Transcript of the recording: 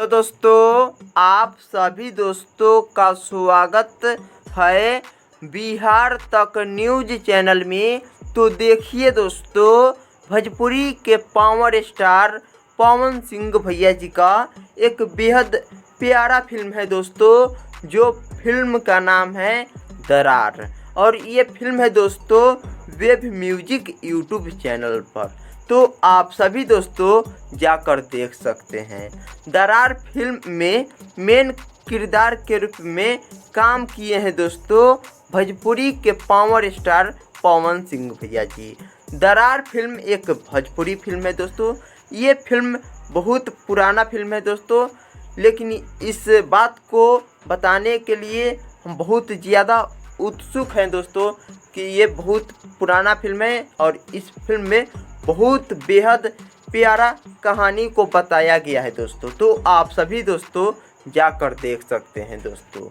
तो दोस्तों आप सभी दोस्तों का स्वागत है बिहार तक न्यूज चैनल में। तो देखिए दोस्तों, भोजपुरी के पावर स्टार पवन सिंह भैया जी का एक बेहद प्यारा फिल्म है दोस्तों, जो फिल्म का नाम है दरार। और ये फिल्म है दोस्तों वेब म्यूजिक यूट्यूब चैनल पर, तो आप सभी दोस्तों जाकर देख सकते हैं। दरार फिल्म में मेन किरदार के रूप में काम किए हैं दोस्तों भोजपुरी के पावर स्टार पवन सिंह भैया जी। दरार फिल्म एक भोजपुरी फिल्म है दोस्तों। ये फिल्म बहुत पुराना फिल्म है दोस्तों, लेकिन इस बात को बताने के लिए हम बहुत ज़्यादा उत्सुक हैं दोस्तों कि ये बहुत पुराना फिल्म है और इस फिल्म में बहुत बेहद प्यारा कहानी को बताया गया है दोस्तों। तो आप सभी दोस्तों जाकर देख सकते हैं दोस्तों।